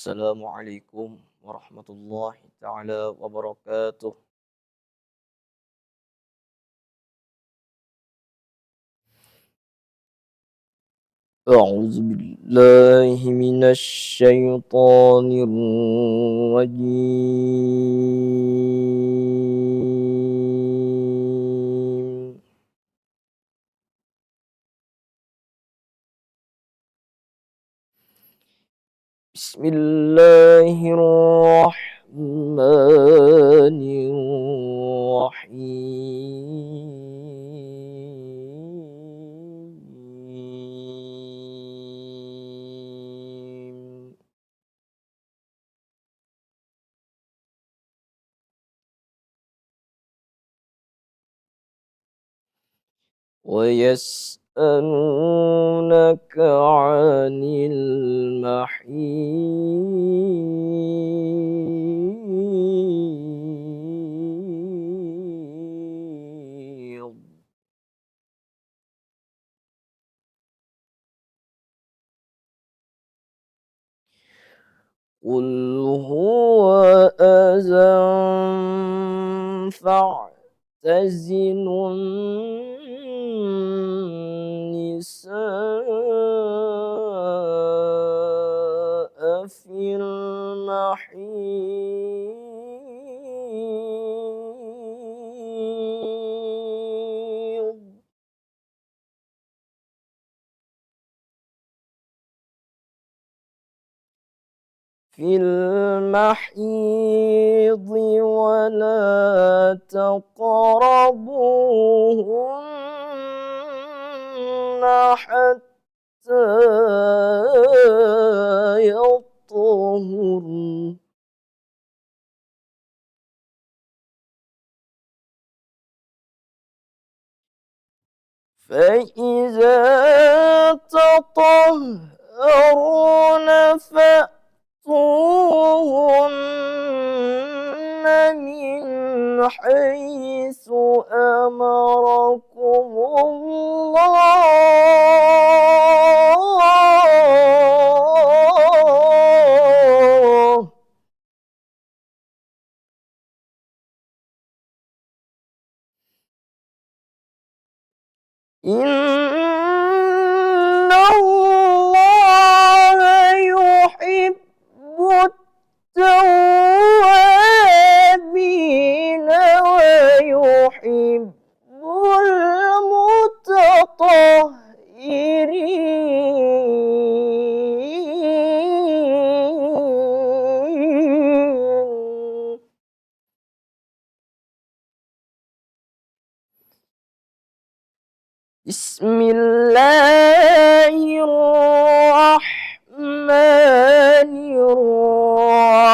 Assalamualaikum warahmatullahi taala wabarakatuh. A'udzu billahi minasy syaithanir rajim. Bismillahirrahmanirrahim. ويسألونك عن المحيض. قل هو أذى فاعتزلوا النساء في المحيض ولا تقربوهن حتى يطهرن فإذا تطهرن فأتوهن من حيث أمركم الله إن الله يحب التوابين ويحب المتطهرين. بسم الله الرحمن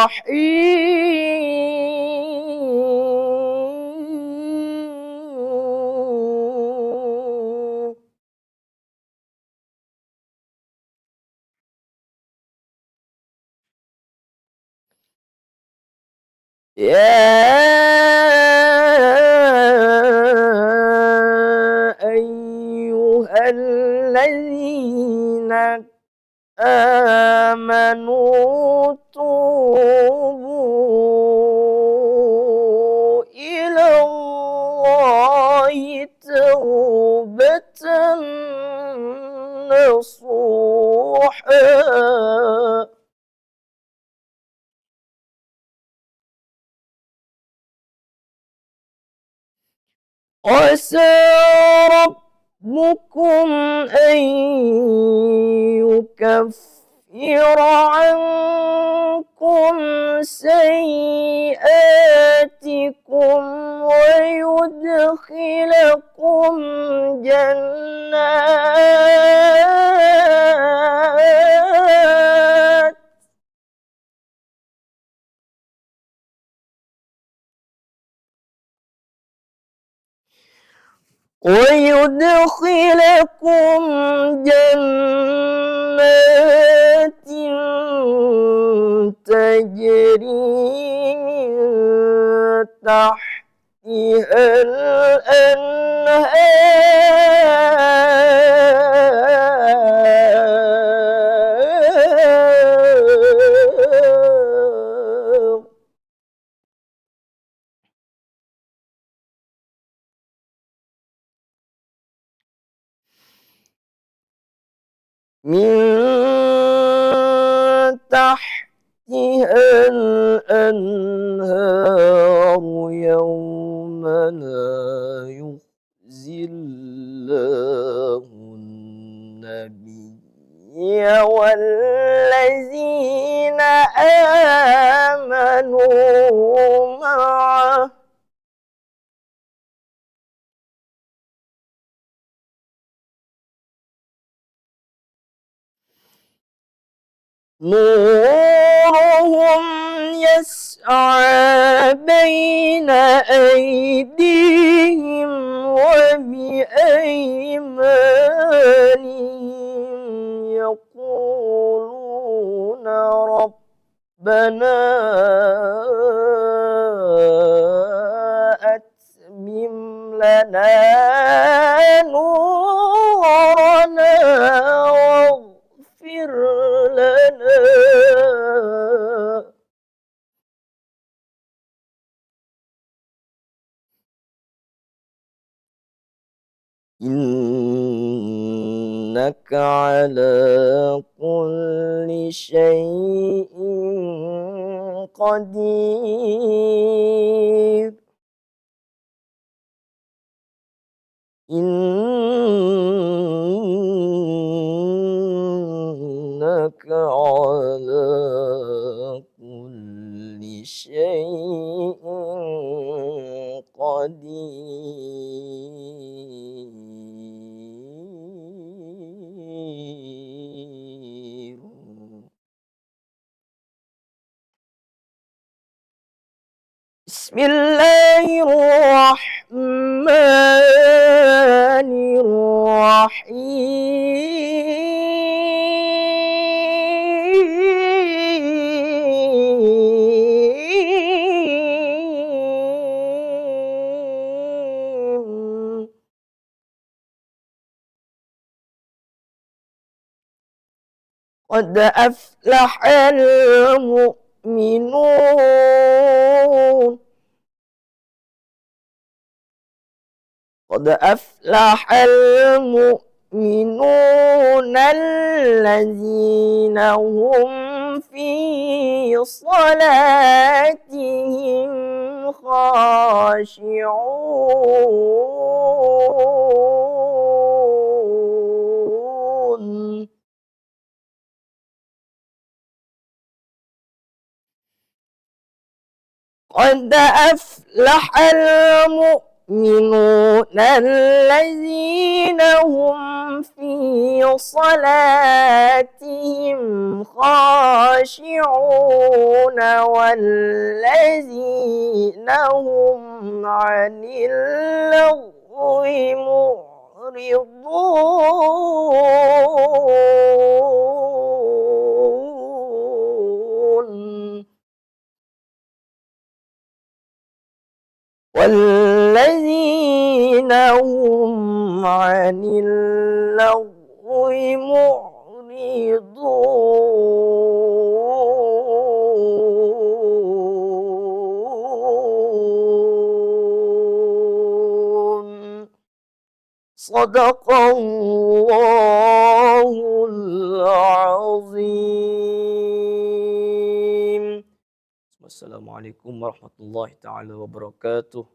الرحيم. يا أيها الذين آمنوا توبوا إلى الله توبة نصوحا عسى ربكم أن يكفر عنكم سيئاتكم ويدخلكم جنات تجري من تحتها من تحتها الأنهار يوم لا يخزي الله النبي والذين آمنوا معه نورهم يسعى بين أيديهم وبأيمانهم يقولون ربنا أتمم لنا نورنا واغفر لنا إنك على كل شيء قدير إنك على كل شيء قدير. بسم الله الرحمن الرحيم. قد أفلح المؤمنون قد أفلح المؤمنون الذين هم في صلاتهم خاشعون. قد أفلح المؤمنون الذين هم في صلاتهم خاشعون والذين هم عن اللغو معرضون. والذين هم عن اللغو معرضون. صدق الله العظيم. Assalamualaikum warahmatullahi taala wabarakatuh.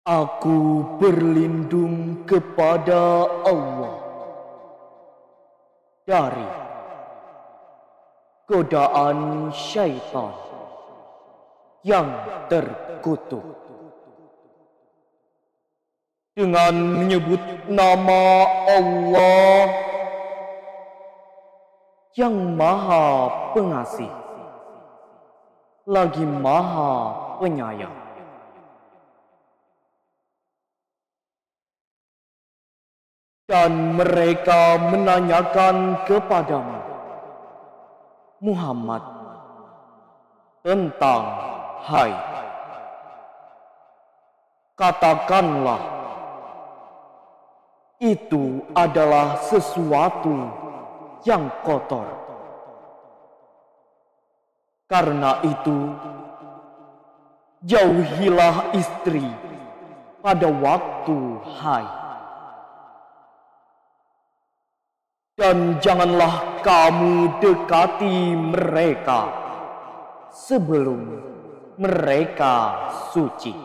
Aku berlindung kepada Allah dari godaan syaitan yang terkutuk. Dengan menyebut nama Allah yang Maha Pengasih lagi Maha Penyayang. Dan mereka menanyakan kepadamu, Muhammad, tentang haid. Katakanlah, itu adalah sesuatu yang kotor. Karena itu, jauhilah istri pada waktu haid. Dan janganlah kamu dekati mereka sebelum mereka suci.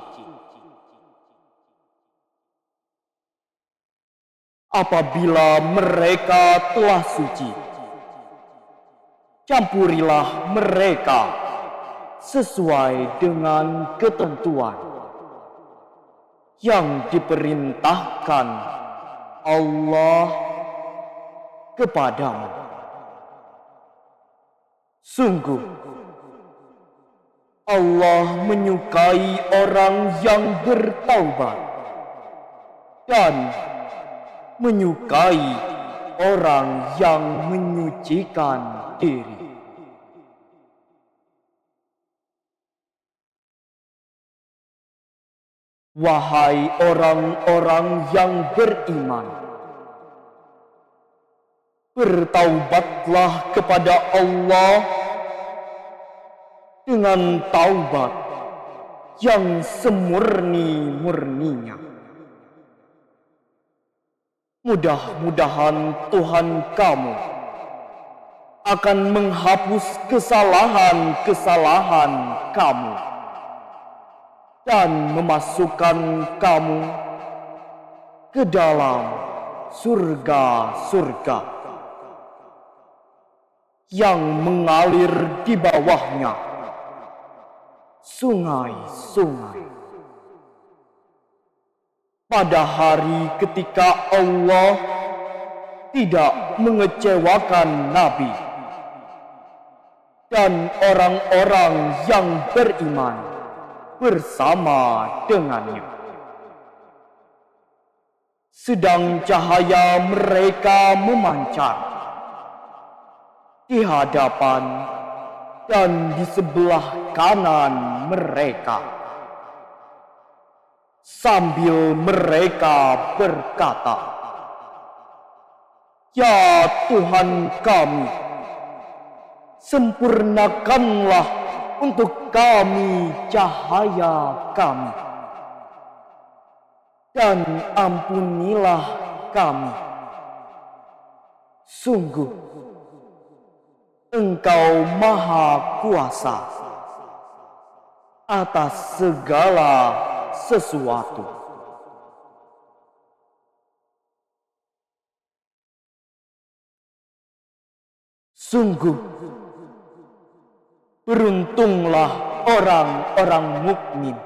Apabila mereka telah suci, campurilah mereka sesuai dengan ketentuan yang diperintahkan Allah kepadamu. Sungguh, Allah menyukai orang yang bertaubat dan menyukai orang yang menyucikan diri. Wahai orang-orang yang beriman, bertaubatlah kepada Allah dengan taubat yang semurni-murninya. Mudah-mudahan Tuhan kamu akan menghapus kesalahan-kesalahan kamu dan memasukkan kamu ke dalam surga-surga yang mengalir di bawahnya sungai-sungai. Pada hari ketika Allah tidak mengecewakan Nabi dan orang-orang yang beriman bersama dengannya, sedang cahaya mereka memancar di hadapan dan di sebelah kanan mereka, sambil mereka berkata, "Ya Tuhan kami, sempurnakanlah untuk kami cahaya kami, dan ampunilah kami. Sungguh, Engkau Maha Kuasa atas segala sesuatu." Sungguh, beruntunglah orang-orang mukmin,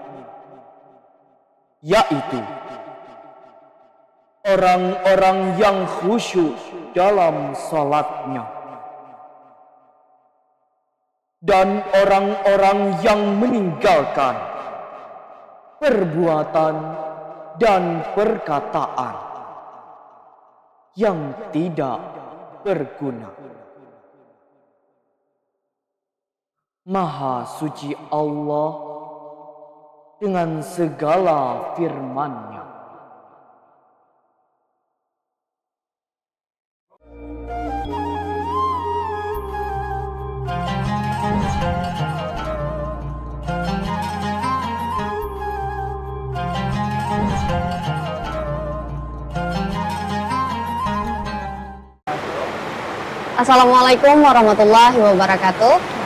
yaitu orang-orang yang khusyuk dalam salatnya, dan orang-orang yang meninggalkan perbuatan dan perkataan yang tidak berguna. Maha suci Allah dengan segala firman-Nya. Assalamualaikum warahmatullahi wabarakatuh.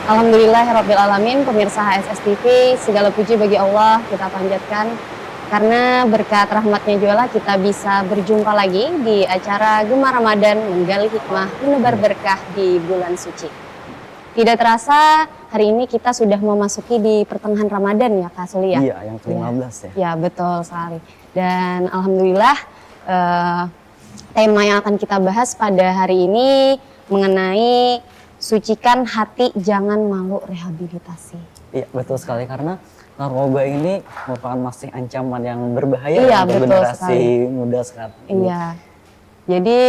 Alhamdulillahirrabbilalamin. Pemirsa HSS TV, segala puji bagi Allah kita panjatkan, karena berkat rahmatnya jualah kita bisa berjumpa lagi di acara Gema Ramadan, menggali hikmah, menebar berkah di bulan suci. Tidak terasa hari ini kita sudah memasuki di pertengahan Ramadan ya Kak Suli ya? Iya, yang ke-15 ya. Ya betul sekali. Dan alhamdulillah tema yang akan kita bahas pada hari ini mengenai sucikan hati, jangan malu rehabilitasi. Iya, betul sekali, karena narkoba ini merupakan masih ancaman yang berbahaya untuk generasi muda sekarang. Iya, jadi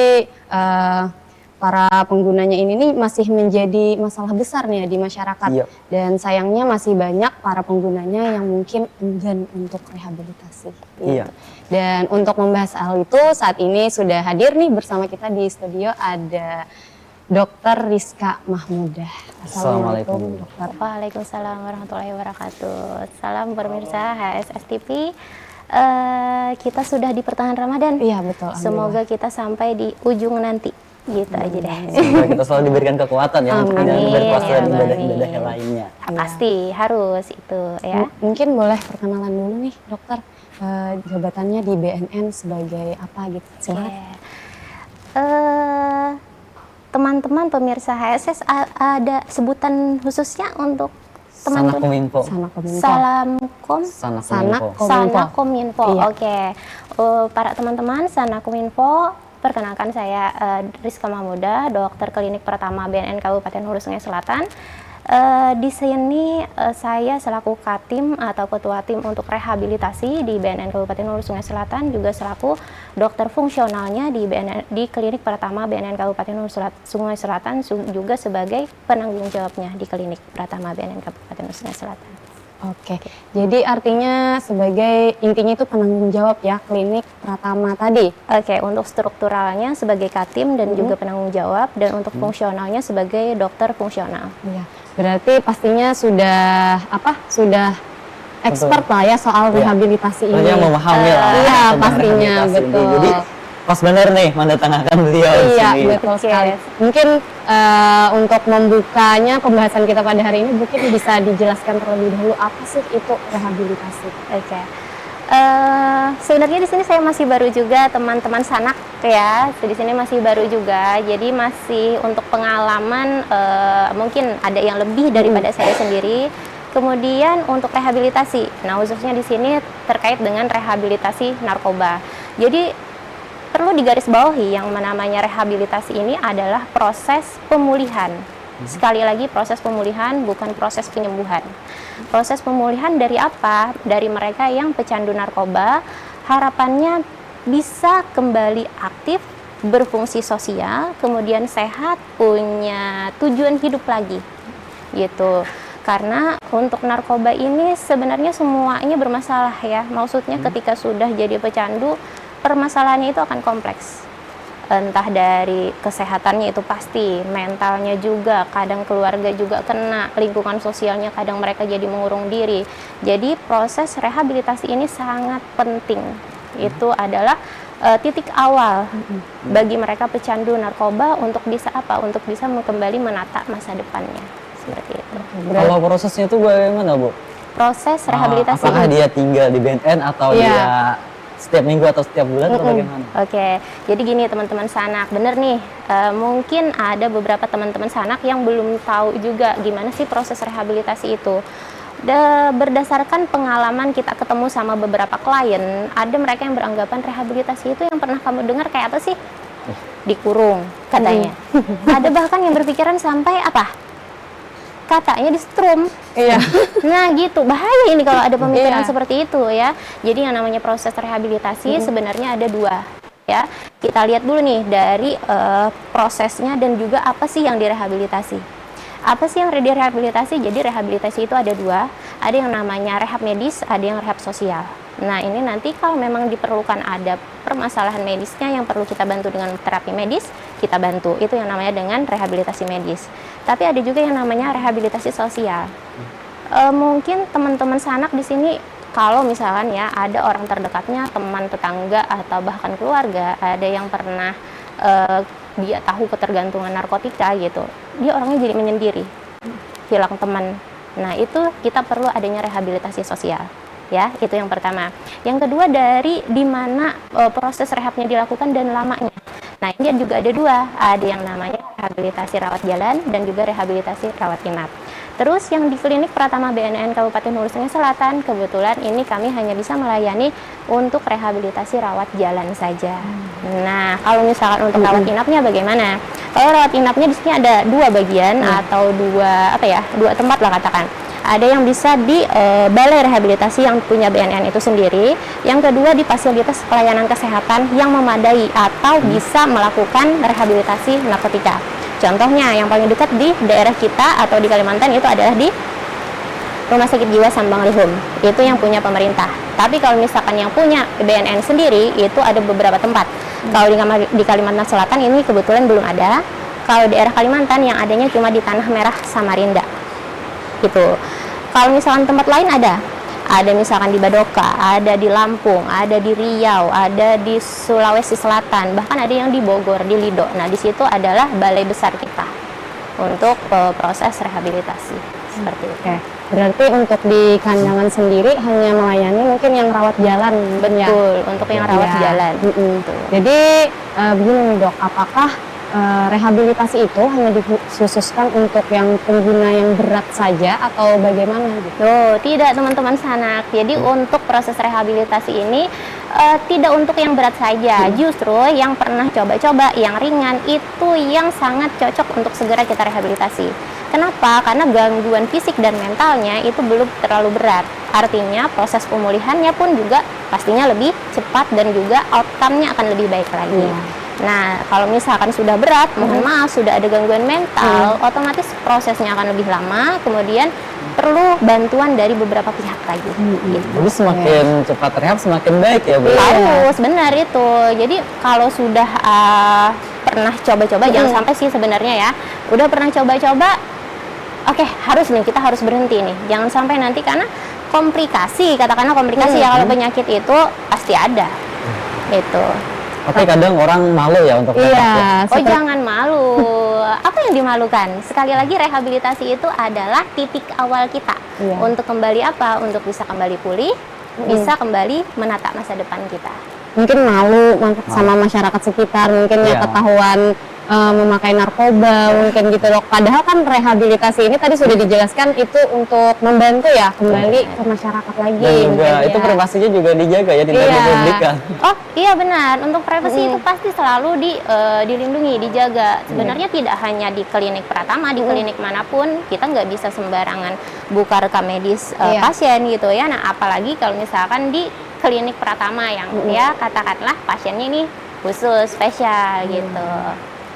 para penggunanya ini nih masih menjadi masalah besar nih ya di masyarakat. Iya. Dan sayangnya masih banyak para penggunanya yang mungkin enggan untuk rehabilitasi. Iya. Dan untuk membahas hal itu saat ini sudah hadir nih bersama kita di studio ada Dr. Rizka Mahmudah. Assalamualaikum. dokter. Waalaikumsalam warahmatullahi wabarakatuh. Salam pemirsa HSSTV. Kita sudah di pertengahan Ramadan. Iya betul. Semoga kita sampai di ujung nanti. Gitu aja deh. Semoga kita selalu diberikan kekuatan ya untuk Amin. berpuasa dan Ya, ibadah-ibadah amin. yang lainnya. Pasti harus itu ya. Mungkin boleh perkenalan dulu nih dokter, jabatannya di BNN sebagai apa gitu? Oke. Silahkan. Teman-teman pemirsa HSS ada sebutan khususnya untuk teman-teman? Sanakominfo. Sanakominfo. Salamkom. Sanakominfo. Sanakominfo. Iya. Oke. Para teman-teman Sanakominfo, perkenalkan saya Rizka Mahmudah, dokter klinik pertama BNN Kabupaten Hulu Sungai Selatan. Di sini saya selaku Katim atau Ketua Tim untuk Rehabilitasi di BNN Kabupaten Hulu Sungai Selatan, juga selaku dokter fungsionalnya di klinik pertama BNN Kabupaten Hulu Sungai Selatan, juga sebagai penanggung jawabnya di klinik pertama BNN Kabupaten Hulu Sungai Selatan. Oke, jadi artinya sebagai intinya itu penanggung jawab ya klinik Pratama tadi. Oke, untuk strukturalnya sebagai Katim dan juga penanggung jawab, dan untuk fungsionalnya sebagai dokter fungsional. Iya, berarti pastinya sudah expert lah ya soal Iya. rehabilitasi ini. Tentunya memahami lah Iya, tentang pastinya rehabilitasi ini. betul. Jadi pas benar nih mendatangkan beliau di Iya, sini. betul Oke. sekali. Mungkin untuk membukanya pembahasan kita pada hari ini mungkin bisa dijelaskan terlebih dahulu apa sih itu rehabilitasi. Oke. Sebenarnya di sini saya masih baru juga, teman-teman Sanak ya. Di sini masih baru juga. Jadi masih untuk pengalaman mungkin ada yang lebih daripada saya sendiri. Kemudian untuk rehabilitasi. Nah, khususnya di sini terkait dengan rehabilitasi narkoba. Jadi perlu digarisbawahi yang namanya rehabilitasi ini adalah proses pemulihan. Sekali lagi proses pemulihan, bukan proses penyembuhan. Proses pemulihan dari apa? Dari mereka yang pecandu narkoba, harapannya bisa kembali aktif, berfungsi sosial, kemudian sehat, punya tujuan hidup lagi. Gitu. Karena untuk narkoba ini sebenarnya semuanya bermasalah ya. Maksudnya ketika sudah jadi pecandu, permasalahannya itu akan kompleks. Entah dari kesehatannya itu pasti, mentalnya juga, kadang keluarga juga kena, lingkungan sosialnya kadang mereka jadi mengurung diri. Jadi proses rehabilitasi ini sangat penting. Itu adalah titik awal bagi mereka pecandu narkoba untuk bisa apa? Untuk bisa kembali menata masa depannya. Seperti itu. Kalau prosesnya itu bagaimana, Bu? Proses rehabilitasi. Apakah dia tinggal di BNN atau Iya. dia setiap minggu atau setiap bulan atau bagaimana? Oke, jadi gini teman-teman Sanak, bener nih, mungkin ada beberapa teman-teman Sanak yang belum tahu juga gimana sih proses rehabilitasi itu. Berdasarkan pengalaman kita ketemu sama beberapa klien, ada mereka yang beranggapan rehabilitasi itu yang pernah kamu dengar kayak apa sih? Dikurung, katanya. Ada bahkan yang berpikiran sampai apa? Katanya di strum. Iya. Nah gitu, bahaya ini kalau ada pemikiran Iya. seperti itu ya. Jadi yang namanya proses rehabilitasi sebenarnya ada dua ya. Kita lihat dulu nih dari prosesnya dan juga apa sih yang direhabilitasi. Apa sih yang direhabilitasi? Jadi rehabilitasi itu ada dua, ada yang namanya rehab medis, ada yang rehab sosial. Nah ini nanti kalau memang diperlukan ada permasalahan medisnya yang perlu kita bantu dengan terapi medis, kita bantu. Itu yang namanya dengan rehabilitasi medis. Tapi ada juga yang namanya rehabilitasi sosial. Mungkin teman-teman Sanak di sini kalau misalkan ya ada orang terdekatnya, teman, tetangga atau bahkan keluarga, ada yang pernah dia tahu ketergantungan narkotika gitu, dia orangnya jadi menyendiri, hilang teman. Nah itu kita perlu adanya rehabilitasi sosial. Ya, itu yang pertama. Yang kedua dari di mana proses rehabnya dilakukan dan lamanya. Nah, ini juga ada dua, ada yang namanya rehabilitasi rawat jalan dan juga rehabilitasi rawat inap. Terus yang di klinik Pratama BNN Kabupaten Hulu Sungai Selatan, kebetulan ini kami hanya bisa melayani untuk rehabilitasi rawat jalan saja. Nah, kalau misalkan untuk rawat inapnya bagaimana? Kalau rawat inapnya di sini ada dua bagian atau dua tempat lah katakan. Ada yang bisa di balai rehabilitasi yang punya BNN itu sendiri. Yang kedua di fasilitas pelayanan kesehatan yang memadai atau bisa melakukan rehabilitasi narkotika. Contohnya yang paling dekat di daerah kita atau di Kalimantan itu adalah di Rumah Sakit Jiwa Sambang Lihum. Itu yang punya pemerintah. Tapi kalau misalkan yang punya BNN sendiri itu ada beberapa tempat. Kalau di Kalimantan Selatan ini kebetulan belum ada. Kalau daerah Kalimantan yang adanya cuma di Tanah Merah Samarinda. Gitu. Kalau misalkan tempat lain ada misalkan di Badoka, ada di Lampung, ada di Riau, ada di Sulawesi Selatan, bahkan ada yang di Bogor, di Lido. Nah, di situ adalah balai besar kita untuk proses rehabilitasi seperti itu. Oke. Berarti untuk di Kandangan sendiri hanya melayani mungkin yang rawat jalan, ya? Betul, untuk yang rawat Iya. jalan. Betul. Jadi begini nih Dok, apakah rehabilitasi itu hanya dikhususkan untuk yang pengguna yang berat saja atau bagaimana gitu? Tuh, tidak teman-teman sanak. Jadi untuk proses rehabilitasi ini tidak untuk yang berat saja. Justru yang pernah coba-coba yang ringan itu yang sangat cocok untuk segera kita rehabilitasi. Kenapa? Karena gangguan fisik dan mentalnya itu belum terlalu berat. Artinya proses pemulihannya pun juga pastinya lebih cepat dan juga outcome-nya akan lebih baik lagi. Nah, kalau misalkan sudah berat, mohon maaf, sudah ada gangguan mental, otomatis prosesnya akan lebih lama, kemudian perlu bantuan dari beberapa pihak lagi. Gitu. Jadi semakin cepat rehab semakin baik ya Bu? Harus, benar itu. Jadi kalau sudah pernah coba-coba, jangan sampai sih sebenarnya ya, udah pernah coba-coba, oke, harus nih, kita harus berhenti nih. Jangan sampai nanti karena komplikasi, katakanlah komplikasi ya, kalau penyakit itu pasti ada. Itu. Tapi kadang orang malu ya untuk rehab ya. Oh, jangan malu. Apa yang dimalukan? Sekali lagi rehabilitasi itu adalah titik awal kita untuk kembali apa? Untuk bisa kembali pulih, bisa kembali menata masa depan kita. Mungkin malu sama masyarakat sekitar, mungkin ya ketahuan memakai narkoba, mungkin gitu Dok. Padahal kan rehabilitasi ini tadi sudah dijelaskan itu untuk membantu ya kembali ke masyarakat lagi. Dan juga mungkin itu ya. privasinya juga dijaga ya, tidak dipublikkan. Oh iya benar, untuk privasi itu pasti selalu dilindungi, dijaga. Sebenarnya tidak hanya di klinik Pratama, di klinik manapun kita nggak bisa sembarangan buka rekam medis pasien gitu ya. Nah apalagi kalau misalkan di klinik Pratama yang ya katakanlah pasiennya ini khusus spesial gitu.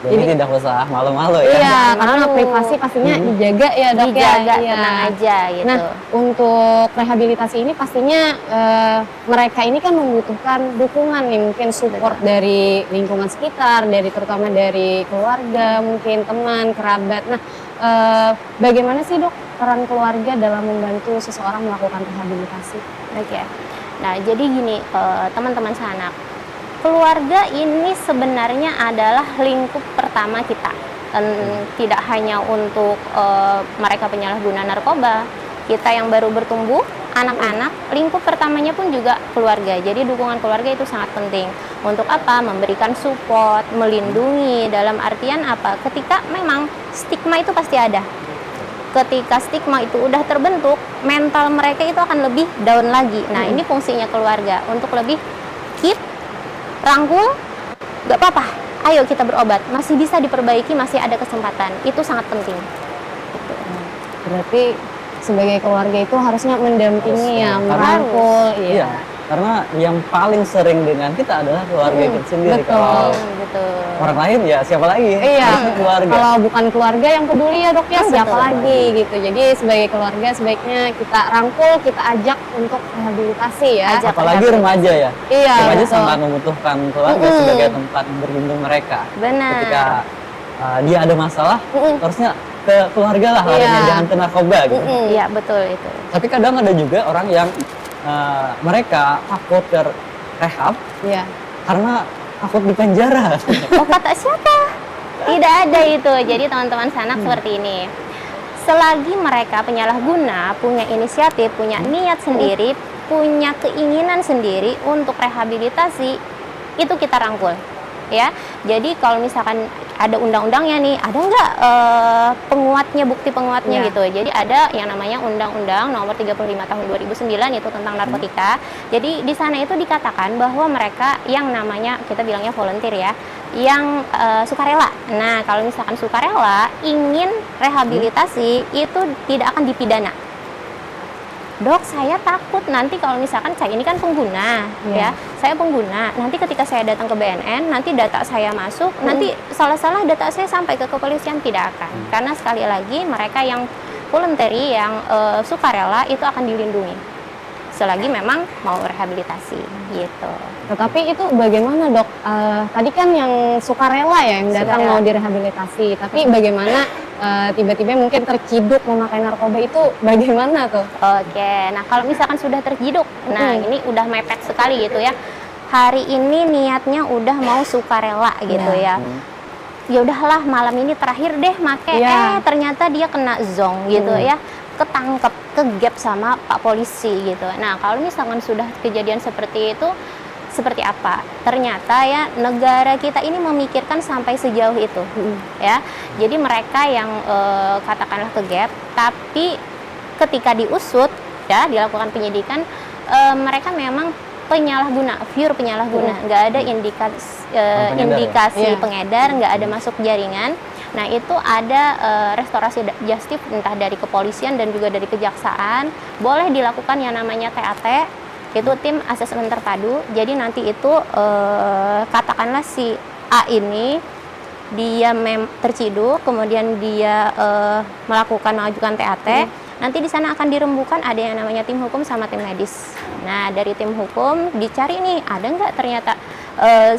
Jadi tidak usah malu-malu ya. Iya, karena malu. privasi pastinya dijaga ya Dok Dijaga, ya. Iya. tenang aja gitu. Nah, untuk rehabilitasi ini pastinya mereka ini kan membutuhkan dukungan nih, mungkin support dari lingkungan sekitar, terutama dari keluarga, mungkin teman, kerabat. Nah, bagaimana sih Dok peran keluarga dalam membantu seseorang melakukan rehabilitasi? Oke. Nah, jadi gini, teman-teman sanak, keluarga ini sebenarnya adalah lingkup pertama kita. Dan tidak hanya untuk mereka penyalahguna narkoba, kita yang baru bertumbuh, anak-anak, lingkup pertamanya pun juga keluarga. Jadi dukungan keluarga itu sangat penting. Untuk apa? Memberikan support, melindungi, dalam artian apa? Ketika memang stigma itu pasti ada. Ketika stigma itu udah terbentuk, mental mereka itu akan lebih down lagi. Nah, ini fungsinya keluarga untuk lebih keep, rangkul, gak apa-apa, ayo kita berobat, masih bisa diperbaiki, masih ada kesempatan. Itu sangat penting. Gitu. Berarti sebagai keluarga itu harusnya mendampingi ya, Karena- merangkul, Iya, karena yang paling sering dengan kita adalah keluarga kita sendiri. betul. Kalau Betul. orang lain ya siapa lagi? Iya, Harusnya keluarga. kalau bukan keluarga yang peduli ya Dok ya, siapa Betul. lagi gitu. Jadi sebagai keluarga sebaiknya kita rangkul, kita ajak untuk rehabilitasi ya. Ajak. Apalagi remaja ya. Iya, Remaja betul. sangat membutuhkan keluarga sebagai tempat berlindung mereka. Benar. Ketika dia ada masalah, harusnya ke keluarga lah larinya, Iya. jangan ke narkoba gitu. Iya, betul itu. Tapi kadang ada juga orang yang mereka takut ke rehab Iya. karena takut di penjara. Oh, kata siapa? Tidak ada itu. Jadi teman-teman sanak seperti ini. Selagi mereka penyalahguna, punya inisiatif, punya niat sendiri, punya keinginan sendiri untuk rehabilitasi, itu kita rangkul. Ya, jadi kalau misalkan ada undang-undangnya nih, ada nggak penguatnya, bukti penguatnya Iya. gitu. Jadi ada yang namanya Undang-Undang Nomor 35 Tahun 2009 itu tentang narkotika. Jadi di sana itu dikatakan bahwa mereka yang namanya kita bilangnya volunteer ya, yang sukarela. Nah, kalau misalkan sukarela ingin rehabilitasi itu tidak akan dipidana. Dok, saya takut nanti kalau misalkan saya ini kan pengguna, ya, saya pengguna. Nanti ketika saya datang ke BNN, nanti data saya masuk, nanti salah-salah data saya sampai ke kepolisian, tidak akan. Karena sekali lagi mereka yang voluntary, yang sukarela itu akan dilindungi. selagi memang mau rehabilitasi gitu. Tetapi itu bagaimana dok? Tadi kan yang sukarela ya yang datang Sukarela. mau direhabilitasi, tapi bagaimana tiba-tiba mungkin terciduk memakai narkoba itu bagaimana tuh? Oke, nah kalau misalkan sudah terjiduk, nah ini udah mepet sekali gitu ya. Hari ini niatnya udah mau sukarela gitu ya. Ya udahlah malam ini terakhir deh make, ternyata dia kena zong gitu ya, ketangkep, kegap sama Pak Polisi gitu. Nah kalau misalkan sudah kejadian seperti itu, seperti apa? Ternyata ya negara kita ini memikirkan sampai sejauh itu ya. Jadi mereka yang katakanlah kegap, tapi ketika diusut ya dilakukan penyidikan, mereka memang pure penyalahguna, nggak ada indikasi pengedar, nggak ada masuk jaringan. Nah itu ada restorasi justip entah dari kepolisian dan juga dari kejaksaan, boleh dilakukan yang namanya TAT, itu tim asesmen terpadu. Jadi nanti itu katakanlah si A ini dia terciduk, kemudian dia mengajukan TAT. Nanti di sana akan dirembukan ada yang namanya tim hukum sama tim medis. Nah dari tim hukum dicari nih ada nggak ternyata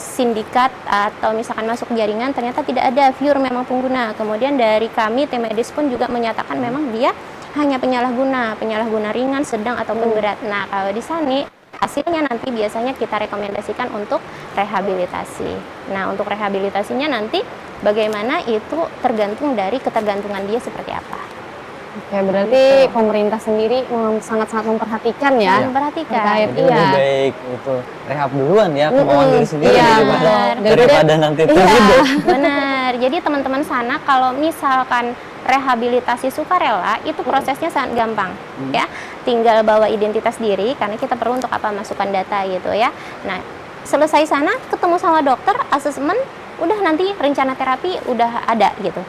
sindikat atau misalkan masuk jaringan, ternyata tidak ada, pure memang pengguna. Kemudian dari kami tim medis pun juga menyatakan memang dia hanya penyalahguna ringan, sedang ataupun berat. Nah kalau di sana hasilnya nanti biasanya kita rekomendasikan untuk rehabilitasi. Nah untuk rehabilitasinya nanti bagaimana itu tergantung dari ketergantungan dia seperti apa. Oke, berarti pemerintah sendiri sangat-sangat memperhatikan ya. Memperhatikan. Jadi lebih baik itu rehab duluan ya, kemauan diri sendiri daripada nanti terhidup. Benar. Jadi teman-teman sana kalau misalkan rehabilitasi sukarela itu prosesnya sangat gampang ya. Tinggal bawa identitas diri karena kita perlu untuk apa masukkan data gitu ya. Nah, selesai sana ketemu sama dokter, asesmen, udah nanti rencana terapi udah ada gitu.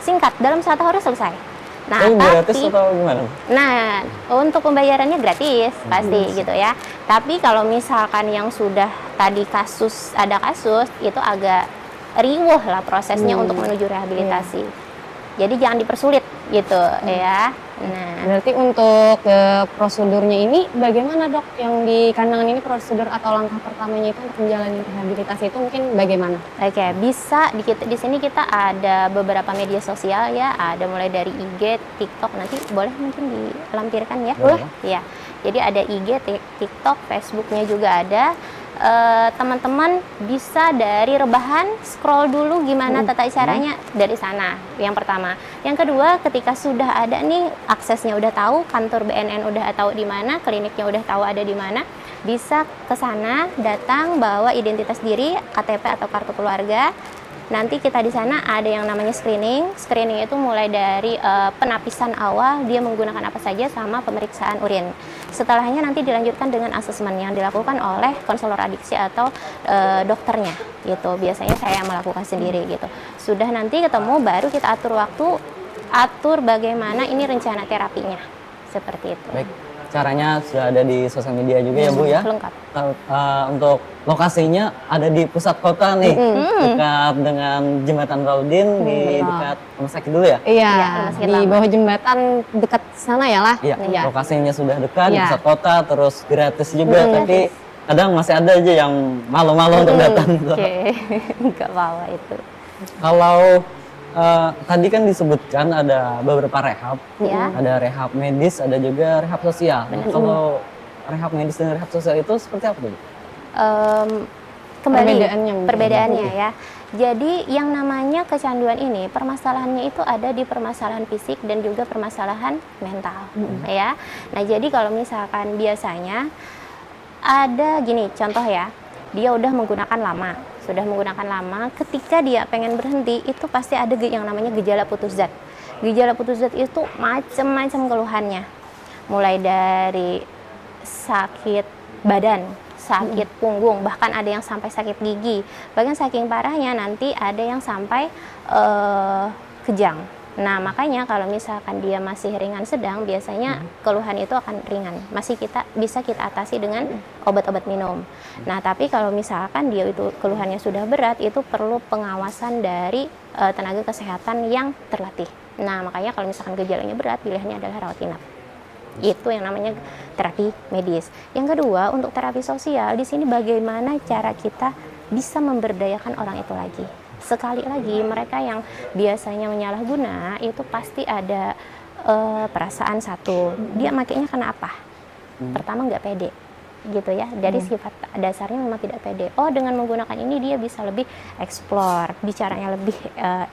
Singkat, dalam 1 hari selesai. Nah, gratis atau gimana? Nah, untuk pembayarannya gratis pasti gitu ya. Tapi kalau misalkan yang sudah tadi ada kasus itu agak riuh lah prosesnya untuk menuju rehabilitasi. Jadi jangan dipersulit gitu ya. Nah, berarti untuk prosedurnya ini bagaimana dok? Yang di kandangan ini prosedur atau langkah pertamanya itu untuk menjalani rehabilitasi itu mungkin bagaimana? Oke, bisa di sini kita ada beberapa media sosial ya, ada mulai dari IG, TikTok, nanti boleh mungkin dilampirkan ya? Boleh. Ya, jadi ada IG, TikTok, Facebooknya juga ada. Teman-teman bisa dari rebahan scroll dulu gimana tata caranya dari sana, yang pertama. Yang kedua, ketika sudah ada nih aksesnya udah tahu, kantor BNN udah tahu di mana, kliniknya udah tahu ada di mana, bisa ke sana, datang bawa identitas diri, KTP atau kartu keluarga. Nanti kita di sana ada yang namanya screening. Screening itu mulai dari penapisan awal, dia menggunakan apa saja, sama pemeriksaan urin. Setelahnya nanti dilanjutkan dengan asesmen yang dilakukan oleh konselor adiksi atau dokternya gitu. Biasanya saya melakukan sendiri gitu. Sudah nanti ketemu baru kita atur waktu, atur bagaimana ini rencana terapinya. Seperti itu. Baik. Caranya sudah ada di sosial media juga ya Bu ya. Lengkap. Untuk lokasinya ada di pusat kota nih, dekat dengan Jembatan Raudin, di dekat rumah sakit dulu ya? Iya, Rumah sakit di lama. bawah jembatan dekat sana ya lah. Iya, lokasinya sudah dekat, di Iya. pusat kota, terus gratis juga, tapi kadang masih ada aja yang malu-malu untuk datang. Oke, nggak apa-apa itu. Kalau tadi kan disebutkan ada beberapa rehab, Ya. ada rehab medis, ada juga rehab sosial. Nah, kalau rehab medis dan rehab sosial itu seperti apa tuh? Kembali Perbedaannya perbedaannya ya. Jadi yang namanya kecanduan ini permasalahannya itu ada di permasalahan fisik dan juga permasalahan mental ya. Nah jadi kalau misalkan biasanya ada gini contoh ya, dia udah menggunakan lama, ketika dia pengen berhenti itu pasti ada yang namanya gejala putus zat. Gejala putus zat itu macam-macam keluhannya, mulai dari sakit badan, sakit punggung, bahkan ada yang sampai sakit gigi. Bahkan saking parahnya nanti ada yang sampai kejang. Nah makanya kalau misalkan dia masih ringan sedang, biasanya keluhan itu akan ringan, masih bisa kita atasi dengan obat-obat minum. Nah tapi kalau misalkan dia itu keluhannya sudah berat, itu perlu pengawasan dari tenaga kesehatan yang terlatih. Nah makanya kalau misalkan gejalanya berat, pilihannya adalah rawat inap. Itu yang namanya terapi medis. Yang kedua, untuk terapi sosial, di sini bagaimana cara kita bisa memberdayakan orang itu lagi. Sekali lagi, mereka yang biasanya menyalahguna itu pasti ada perasaan satu. Dia makainya karena apa? Pertama, nggak pede, gitu ya. Dari sifat dasarnya memang tidak pede. Oh, dengan menggunakan ini dia bisa lebih explore, bicaranya lebih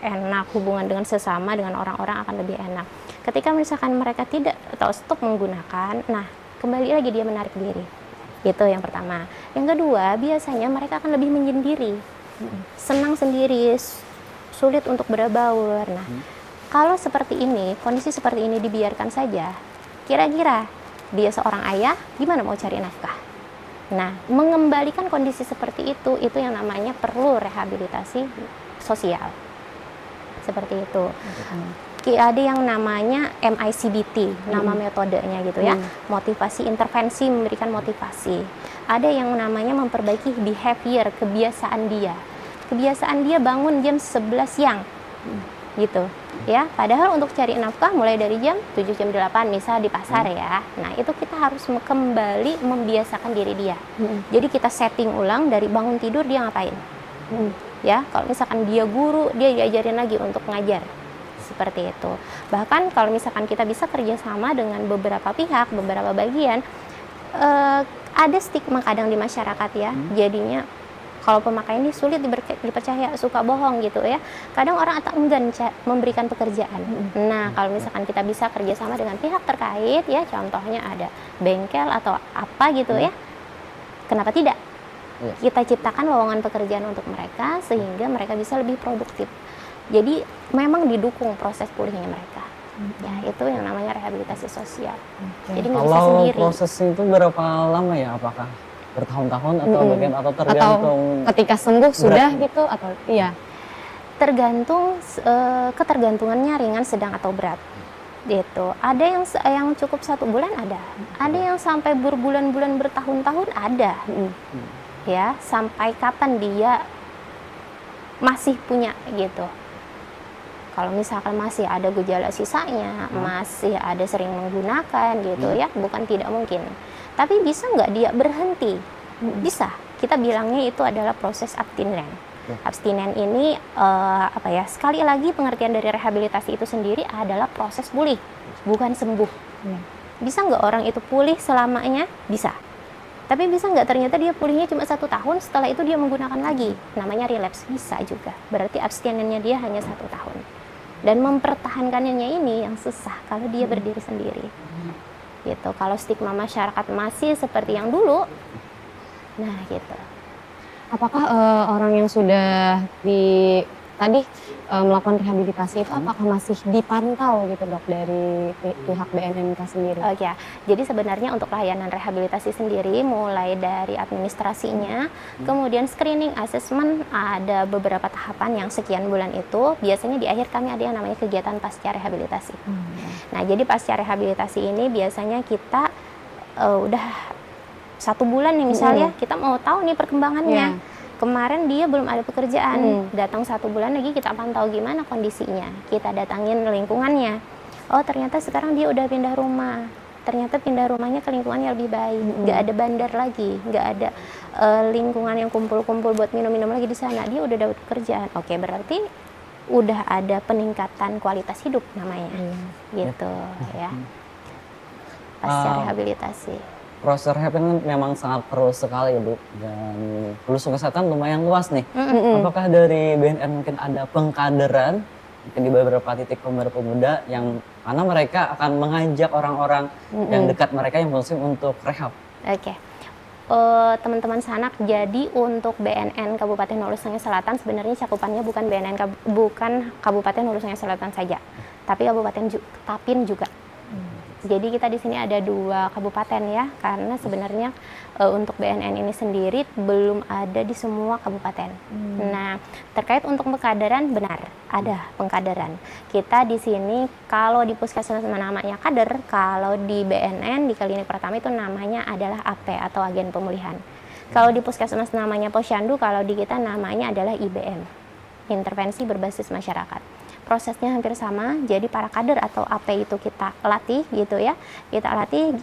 enak, hubungan dengan sesama, dengan orang-orang akan lebih enak. Ketika misalkan mereka tidak atau stop menggunakan, nah kembali lagi dia menarik diri. Itu yang pertama. Yang kedua, biasanya mereka akan lebih menyendiri, senang sendiri, sulit untuk berbaur. Nah, kalau seperti ini, kondisi seperti ini dibiarkan saja, kira-kira dia seorang ayah, gimana mau cari nafkah? Nah, mengembalikan kondisi seperti itu yang namanya perlu rehabilitasi sosial. Seperti itu. Ada yang namanya MICBT, nama metodenya gitu ya. Motivasi intervensi, memberikan motivasi. Ada yang namanya memperbaiki behavior, kebiasaan dia. Kebiasaan dia bangun jam 11 siang. Gitu ya, padahal untuk cari nafkah mulai dari jam 7 jam 8 misal di pasar ya. Nah, itu kita harus kembali membiasakan diri dia. Jadi kita setting ulang dari bangun tidur dia ngapain. Ya, kalau misalkan dia guru, dia diajarin lagi untuk ngajar. Seperti itu. Bahkan kalau misalkan kita bisa kerjasama dengan beberapa pihak, beberapa bagian, ada stigma kadang di masyarakat ya. Jadinya kalau pemakai ini sulit dipercaya, suka bohong gitu ya. Kadang orang tak enggan memberikan pekerjaan. Nah, kalau misalkan kita bisa kerjasama dengan pihak terkait ya, contohnya ada bengkel atau apa gitu ya, kenapa tidak? Kita ciptakan lowongan pekerjaan untuk mereka sehingga mereka bisa lebih produktif. Jadi memang didukung proses pulihnya mereka. Ya, itu yang namanya rehabilitasi sosial. Jadi nggak bisa sendiri. Kalau proses itu berapa lama ya? Apakah bertahun-tahun atau bagian atau tergantung atau ketika sembuh sudah gitu atau iya tergantung ketergantungannya ringan, sedang atau berat gitu. Ada yang cukup 1 bulan, ada yang sampai berbulan-bulan, bertahun-tahun ada. Ya, sampai kapan dia masih punya gitu. Kalau misalkan masih ada gejala sisanya, masih ada sering menggunakan gitu ya, bukan tidak mungkin. Tapi bisa nggak dia berhenti? Bisa. Kita bilangnya itu adalah proses abstinen. Abstinen ini sekali lagi pengertian dari rehabilitasi itu sendiri adalah proses pulih, bukan sembuh. Bisa nggak orang itu pulih selamanya? Bisa. Tapi bisa nggak ternyata dia pulihnya cuma 1 tahun, setelah itu dia menggunakan lagi? Namanya relapse. Bisa juga. Berarti abstinennya dia hanya 1 tahun. Dan mempertahankannya ini yang susah kalau dia berdiri sendiri. Gitu. Kalau stigma masyarakat masih seperti yang dulu, nah gitu. Apakah orang yang sudah melakukan rehabilitasi itu apakah masih dipantau gitu dok dari pihak BNNK sendiri? Ya, jadi sebenarnya untuk layanan rehabilitasi sendiri mulai dari administrasinya, kemudian screening, assessment, ada beberapa tahapan yang sekian bulan itu. Biasanya di akhir kami ada yang namanya kegiatan pasca rehabilitasi. Nah, jadi pasca rehabilitasi ini biasanya kita udah 1 bulan nih misalnya, kita mau tahu nih perkembangannya. Kemarin dia belum ada pekerjaan, datang 1 bulan lagi kita pantau gimana kondisinya, kita datangin lingkungannya. Oh, ternyata sekarang dia udah pindah rumah, ternyata pindah rumahnya ke lingkungan yang lebih baik, nggak ada bandar lagi, nggak ada lingkungan yang kumpul-kumpul buat minum-minum lagi di sana, dia udah dapat pekerjaan. Oke, berarti udah ada peningkatan kualitas hidup namanya, gitu ya. Pasca rehabilitasi. Proses rehab kan memang sangat perlu sekali ya Bu, dan lulusan kesehatan lumayan luas nih. Apakah dari BNN mungkin ada pengkaderan mungkin di beberapa titik pemuda-pemuda yang mana mereka akan mengajak orang-orang yang dekat mereka yang muslim untuk rehab? Oke. Teman-teman Sanak, jadi untuk BNN Kabupaten Hulu Sungai Selatan sebenarnya cakupannya bukan bukan Kabupaten Hulu Sungai Selatan saja, tapi Kabupaten Tapin juga. Jadi kita di sini ada 2 kabupaten ya, karena sebenarnya untuk BNN ini sendiri belum ada di semua kabupaten. Nah, terkait untuk pengkaderan, benar ada pengkaderan. Kita di sini kalau di puskesmas namanya kader, kalau di BNN di Klinik Pertama itu namanya adalah AP atau agen pemulihan. Kalau di puskesmas namanya Posyandu, kalau di kita namanya adalah IBM, intervensi berbasis masyarakat. prosesnya hampir sama. Jadi para kader atau AP itu kita latih gitu ya. Kita latih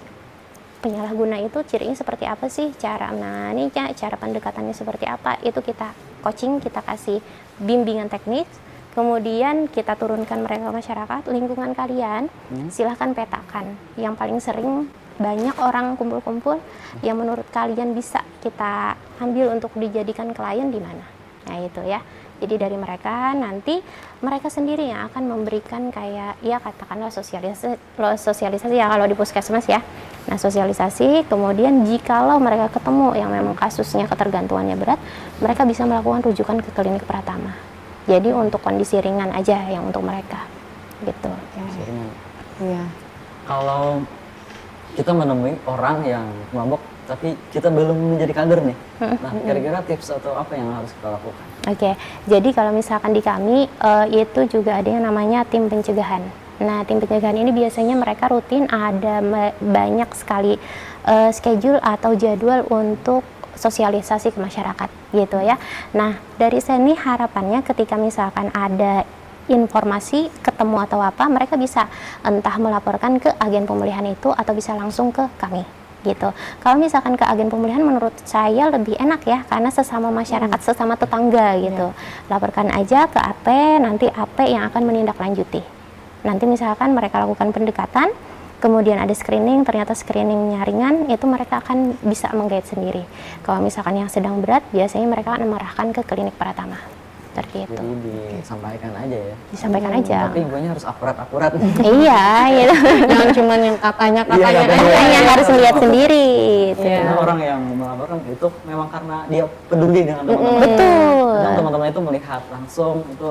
penyalahguna itu cirinya seperti apa sih, cara menanganinya, cara pendekatannya seperti apa, itu kita coaching, kita kasih bimbingan teknis, kemudian kita turunkan mereka ke masyarakat, lingkungan kalian, silahkan petakan. Yang paling sering banyak orang kumpul-kumpul yang menurut kalian bisa kita ambil untuk dijadikan klien di mana. Nah itu ya. Jadi dari mereka nanti mereka sendiri yang akan memberikan kayak ya katakanlah sosialisasi ya kalau di puskesmas ya. Nah sosialisasi, kemudian jikalau mereka ketemu yang memang kasusnya ketergantungannya berat, mereka bisa melakukan rujukan ke klinik Pratama. Jadi untuk kondisi ringan aja yang untuk mereka gitu. Iya. Kalau kita menemui orang yang mabok tapi kita belum menjadi kader nih, nah kira-kira tips atau apa yang harus kita lakukan? Oke, jadi kalau misalkan di kami itu juga ada yang namanya tim pencegahan. Nah, tim pencegahan ini biasanya mereka rutin ada banyak sekali schedule atau jadwal untuk sosialisasi ke masyarakat gitu ya. Nah, dari sini harapannya ketika misalkan ada informasi ketemu atau apa, mereka bisa entah melaporkan ke agen pemulihan itu atau bisa langsung ke kami gitu. Kalau misalkan ke agen pemulihan menurut saya lebih enak ya, karena sesama masyarakat, sesama tetangga gitu. Laporkan aja ke AP, nanti AP yang akan menindaklanjuti. Nanti misalkan mereka lakukan pendekatan, kemudian ada screening, ternyata screeningnya ringan, itu mereka akan bisa menggait sendiri. Kalau misalkan yang sedang berat, biasanya mereka akan mengarahkan ke klinik Pratama. Seperti itu. Jadi disampaikan aja ya. Disampaikan aja. Tapi infonya harus akurat-akurat. Iya, gitu. Jangan cuman yang katanya Yang harus melihat sendiri. Gitu. Karena orang yang melaporkan itu memang karena dia peduli dengan teman-teman. Betul. Dan teman-teman itu melihat langsung itu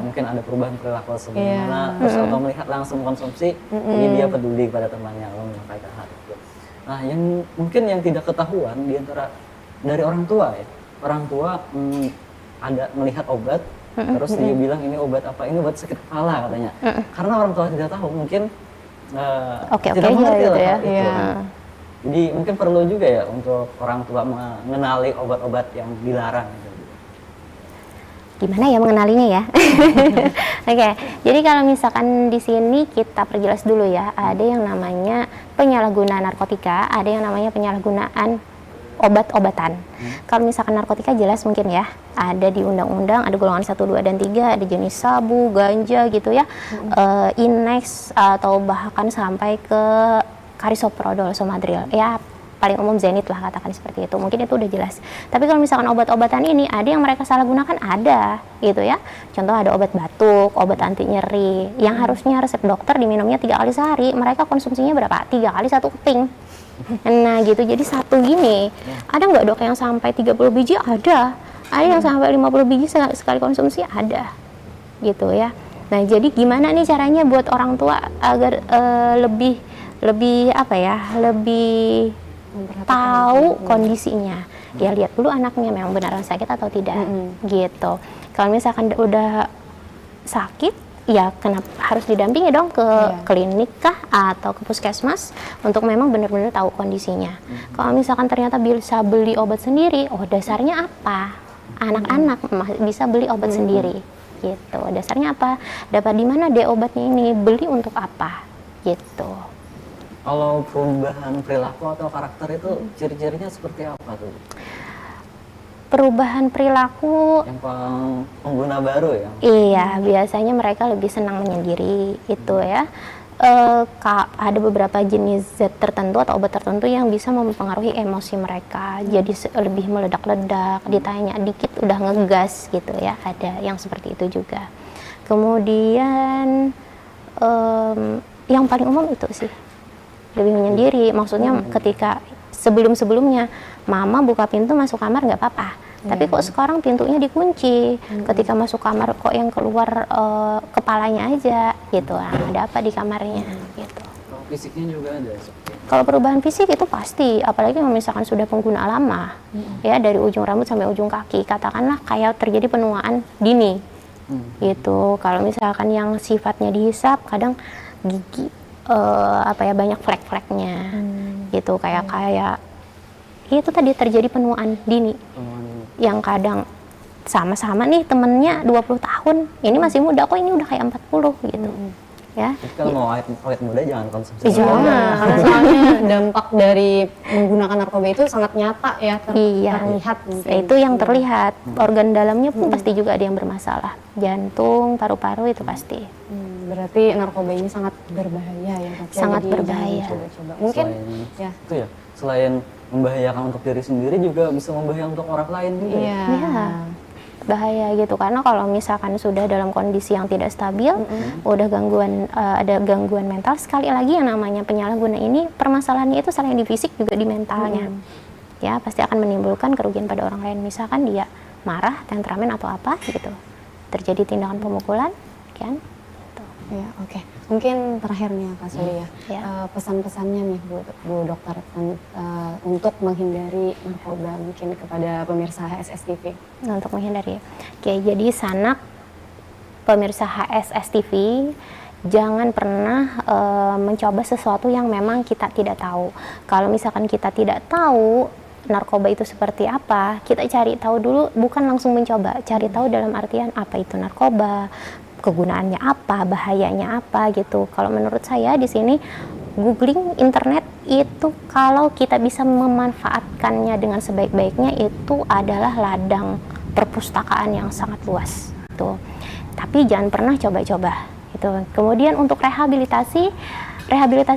mungkin ada perubahan perilaku sebagaimana, terus atau melihat langsung konsumsi, jadi dia peduli pada temannya, lalu menyampaikan hal itu. Nah, yang mungkin yang tidak ketahuan di antara dari orang tua ya, orang tua ada melihat obat, terus dia bilang ini obat apa, ini obat sakit kepala katanya. Karena orang tua tidak tahu, mungkin tidak mengerti lah hal itu. Jadi mungkin perlu juga ya untuk orang tua mengenali obat-obat yang dilarang. Gitu. Gimana ya mengenalinya ya? Oke, jadi kalau misalkan di sini kita perjelas dulu ya, ada yang namanya penyalahgunaan narkotika, ada yang namanya penyalahgunaan obat-obatan. Kalau misalkan narkotika jelas mungkin ya, ada di undang-undang, ada golongan 1, 2, dan 3, ada jenis sabu, ganja gitu ya, Inex atau bahkan sampai ke Carisoprodol, Somadril. Ya paling umum Zenit lah katakan seperti itu. Mungkin itu udah jelas. Tapi kalau misalkan obat-obatan ini ada yang mereka salah gunakan, ada gitu ya. Contoh ada obat batuk, obat anti nyeri yang harusnya resep dokter diminumnya 3 kali sehari, mereka konsumsinya berapa? 3 kali 1 keping. Nah gitu, jadi satu gini, ada nggak dok yang sampai 30 biji? Ada yang sampai 50 biji sekali konsumsi, ada gitu ya. Nah jadi gimana nih caranya buat orang tua agar lebih apa ya, lebih tahu kondisinya. Ya lihat dulu anaknya memang beneran sakit atau tidak gitu. Kalau misalkan udah sakit, ya kenapa harus didampingi dong ke klinik kah atau ke puskesmas untuk memang benar-benar tahu kondisinya. Kalau misalkan ternyata bisa beli obat sendiri, oh dasarnya apa? Anak-anak bisa beli obat sendiri gitu. Dasarnya apa? Dapat di mana deh obatnya ini? Beli untuk apa? Gitu. Kalau perubahan perilaku atau karakter itu ciri-cirinya seperti apa tuh? Perubahan perilaku yang pengguna baru ya? Iya, biasanya mereka lebih senang menyendiri itu ya. Ada beberapa jenis zat tertentu atau obat tertentu yang bisa mempengaruhi emosi mereka, jadi lebih meledak-ledak, ditanya dikit udah ngegas gitu ya, ada yang seperti itu juga. Kemudian yang paling umum itu sih, lebih menyendiri, maksudnya ketika sebelum-sebelumnya mama buka pintu masuk kamar nggak apa-apa, tapi kok sekarang pintunya dikunci, ketika masuk kamar kok yang keluar kepalanya aja gitu. Nah, ada apa di kamarnya gitu. Kalau fisiknya juga ada. Kalau perubahan fisik itu pasti, apalagi misalkan sudah pengguna lama ya, dari ujung rambut sampai ujung kaki, katakanlah kayak terjadi penuaan dini gitu. Kalau misalkan yang sifatnya dihisap, kadang gigi banyak flek-fleknya gitu, kayak itu tadi terjadi penuaan dini yang kadang sama-sama nih temennya 20 tahun, ini masih muda kok, ini udah kayak 40 gitu. Ya. Jadi kalau mau awet muda jangan konsumsi. Jangan, karena soalnya dampak dari menggunakan narkoba itu sangat nyata ya, Iya. terlihat. mungkin. Itu yang terlihat. Organ dalamnya pun pasti juga ada yang bermasalah. Jantung, paru-paru itu pasti. Berarti narkoba ini sangat berbahaya ya, Dok. Sangat Jadi berbahaya. jangan coba-coba. Mungkin ya. Itu ya, selain membahayakan untuk diri sendiri juga bisa membahayakan untuk orang lain juga. Iya. Iya. Bahaya gitu, karena kalau misalkan sudah dalam kondisi yang tidak stabil, udah gangguan, ada gangguan mental, sekali lagi yang namanya penyalahguna ini permasalahannya itu selain di fisik juga di mentalnya. Ya, pasti akan menimbulkan kerugian pada orang lain. Misalkan dia marah, temperamen atau apa gitu, terjadi tindakan pemukulan, kan? Ya, oke. Mungkin terakhir nih ya, Kak Suli ya. Ya. Pesan-pesannya nih Bu Dokter untuk menghindari narkoba mungkin kepada pemirsa HSS TV. Untuk menghindari. Oke, jadi sanak pemirsa HSS TV, jangan pernah mencoba sesuatu yang memang kita tidak tahu. Kalau misalkan kita tidak tahu narkoba itu seperti apa, kita cari tahu dulu, bukan langsung mencoba. Cari tahu dalam artian apa itu narkoba, kegunaannya apa, bahayanya apa gitu. Kalau menurut saya di sini googling internet itu kalau kita bisa memanfaatkannya dengan sebaik-baiknya itu adalah ladang perpustakaan yang sangat luas. Tuh. Tapi jangan pernah coba-coba. Gitu. Kemudian untuk rehabilitasi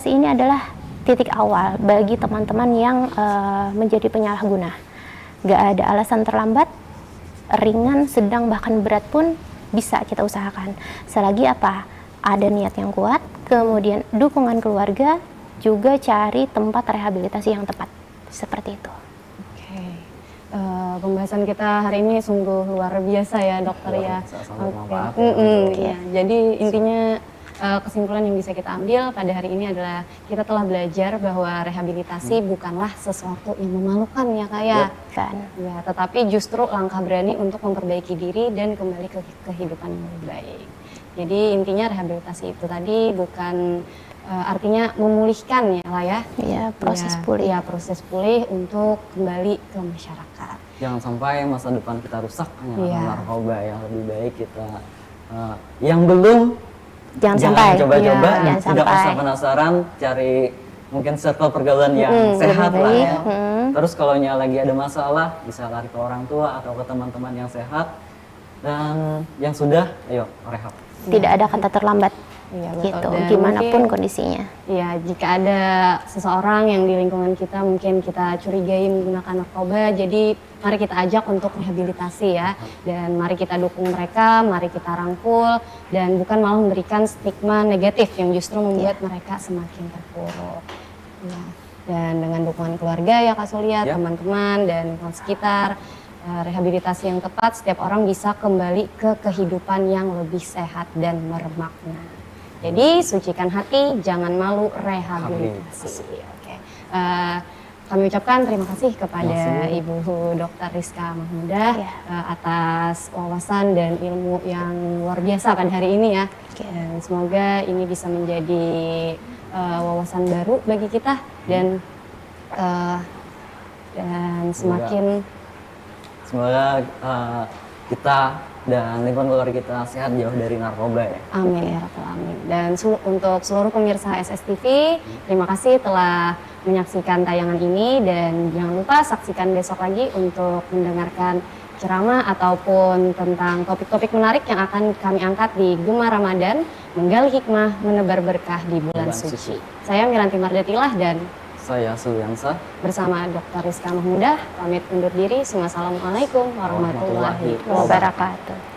ini adalah titik awal bagi teman-teman yang menjadi penyalahguna. Gak ada alasan terlambat, ringan, sedang, bahkan berat pun bisa kita usahakan. Selagi apa? Ada niat yang kuat, kemudian dukungan keluarga, juga cari tempat rehabilitasi yang tepat. Seperti itu. Oke. Pembahasan kita hari ini sungguh luar biasa ya, Dokter ya. Sama-sama. Iya. Jadi intinya kesimpulan yang bisa kita ambil pada hari ini adalah kita telah belajar bahwa rehabilitasi bukanlah sesuatu yang memalukan ya Kak ya. Kan. Ya, tetapi justru langkah berani untuk memperbaiki diri dan kembali ke kehidupan yang lebih baik. Jadi intinya rehabilitasi itu tadi bukan artinya memulihkan ya lah ya. Iya, proses pulih. Iya, proses pulih untuk kembali ke masyarakat. Jangan sampai masa depan kita rusak hanya Iya. karena narkoba. Yang lebih baik kita yang belum Jangan sampai. coba-coba, Iya, jangan tidak sampai. usah penasaran, cari mungkin circle pergaulan yang sehat lebih lah baik. ya. Terus kalau lagi ada masalah bisa lari ke orang tua atau ke teman-teman yang sehat, dan yang sudah ayo rehab. Tidak ada kata terlambat. Iya, betul. Gitu, Dan gimana pun mungkin- kondisinya. Ya, jika ada seseorang yang di lingkungan kita mungkin kita curigai menggunakan narkoba, jadi mari kita ajak untuk rehabilitasi ya. Dan mari kita dukung mereka, mari kita rangkul, dan bukan malah memberikan stigma negatif yang justru membuat mereka semakin terpuruk. Ya. Dan dengan dukungan keluarga ya Kak Sulia, Ya. teman-teman dan lingkungan sekitar, rehabilitasi yang tepat, setiap orang bisa kembali ke kehidupan yang lebih sehat dan bermakna. Jadi sucikan hati, jangan malu, rehabilitasi. Oke. Kami ucapkan terima kasih kepada Ibu Dr. Rizka Mahmudah atas wawasan dan ilmu yang luar biasa pada hari ini ya. Dan semoga ini bisa menjadi wawasan baru bagi kita dan semakin Semoga kita dan lingkungan keluarga kita sehat jauh dari narkoba ya. amin ya rabbal alamin. Dan untuk seluruh pemirsa HSS TV, terima kasih telah menyaksikan tayangan ini dan jangan lupa saksikan besok lagi untuk mendengarkan ceramah ataupun tentang topik-topik menarik yang akan kami angkat di Gema Ramadan, menggali hikmah, menebar berkah di bulan suci. Saya Miranti Mardatilah dan Saya Suliansa. bersama Dr. Rizka Mahmudah pamit undur diri. Wassalamualaikum warahmatullahi wabarakatuh. Wabarakatuh.